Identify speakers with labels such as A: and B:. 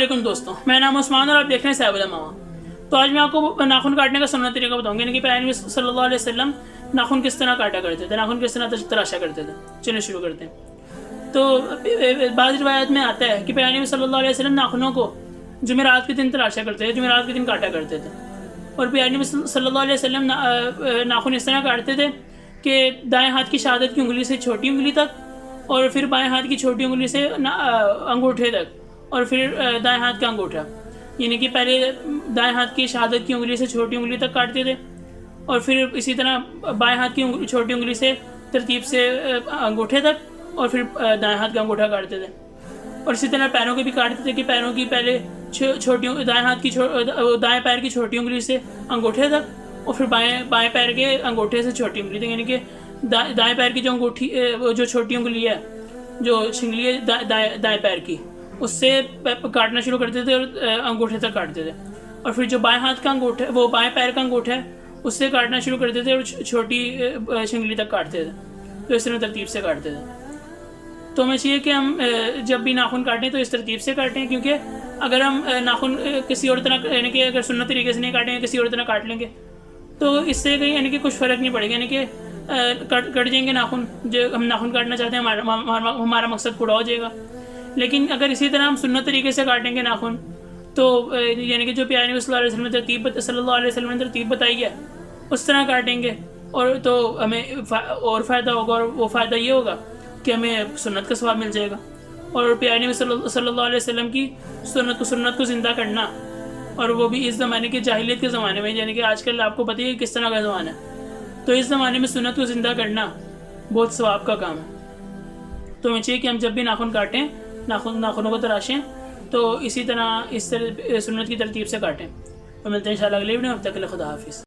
A: علیکم دوستوں، میرا نام عثمان اور آپ دیکھ رہے ہیں صاحب الماما۔ تو آج میں آپ کو ناخن کاٹنے کا سنت طریقہ بتاؤں گا، یعنی کہ پیغمبر نبی صلی اللہ علیہ وسلم ناخن کس طرح کاٹا کرتے تھے، ناخن کس طرح تراشا کرتے تھے۔ چلیں شروع کرتے ہیں۔ تو بعض روایات میں آتا ہے کہ پیغمبر نبی صلی اللہ علیہ وسلم ناخنوں کو جمعرات کے دن تراشا کرتے تھے، جمعرات کے دن کاٹا کرتے تھے۔ اور پیغمبر نبی صلی اللہ علیہ وسلم ناخن اس طرح کاٹتے تھے کہ دائیں ہاتھ کی شہادت کی انگلی سے چھوٹی انگلی تک، اور پھر بائیں ہاتھ کی چھوٹی انگلی سے انگوٹھے تک، اور پھر دائیں ہاتھ کا انگوٹھا، یعنی کہ پہلے دائیں ہاتھ کی شہادت کی انگلی سے چھوٹی انگلی تک کاٹتے تھے، اور پھر اسی طرح بائیں ہاتھ کی چھوٹی انگلی سے ترتیب سے انگوٹھے تک، اور پھر دائیں ہاتھ کا انگوٹھا کاٹتے تھے۔ اور اسی طرح پیروں کے بھی کاٹتے تھے کہ پیروں کی پہلے دائیں پیر کی چھوٹی انگلی سے انگوٹھے تک، اور پھر بائیں پیر کے انگوٹھے سے چھوٹی انگلی تک، یعنی کہ دائیں پیر کی جو انگوٹھی جو چھوٹی انگلی ہے، جو چھنگلی ہے دائیں پیر کی، اس سے کاٹنا شروع کرتے تھے اور انگوٹھے تک کاٹتے تھے۔ اور پھر جو بائیں ہاتھ کا انگوٹھا وہ بائیں پیر کا انگوٹھا ہے، اس سے کاٹنا شروع کرتے تھے اور چھوٹی چھنگلی تک کاٹتے تھے۔ تو اس طرح ترتیب سے کاٹتے تھے۔ تو ہمیں چاہیے کہ ہم جب بھی ناخن کاٹیں تو اس ترتیب سے کاٹیں، کیونکہ اگر ہم ناخن کسی اور طرح، یعنی کہ اگر سنت طریقے سے نہیں کاٹیں گے، کسی اور طرح کاٹ لیں گے تو اس سے کہیں یعنی کہ کچھ فرق نہیں پڑے گا، یعنی کہ کٹ جائیں گے ناخن، جو ہم ناخن کاٹنا چاہتے ہیں ہمارا مقصد پورا ہو جائے گا۔ لیکن اگر اسی طرح ہم سنت طریقے سے کاٹیں گے ناخن تو یعنی کہ جو پیارے نبی صلی اللہ علیہ وسلم نے ترتیب بتائی ہے اس طرح کاٹیں گے، اور تو ہمیں اور فائدہ ہوگا، اور وہ فائدہ یہ ہوگا کہ ہمیں سنت کا ثواب مل جائے گا۔ اور پیارے نبی صلی اللہ علیہ وسلم کی سنت کو زندہ کرنا، اور وہ بھی اس زمانے کے جاہلیت کے زمانے میں، یعنی کہ آج کل آپ کو پتہ ہے کس طرح کا زمانہ ہے، تو اس زمانے میں سنت کو زندہ کرنا بہت ثواب کا کام ہے۔ تو ہمیں چاہیے کہ ہم جب بھی ناخن کاٹیں، ناخنوں کو تراشیں، تو اسی طرح سنت کی ترتیب سے کاٹیں۔ اور ملتے ہیں انشاءاللہ اگلے ویڈیو میں، اب تک کے لیے خدا حافظ۔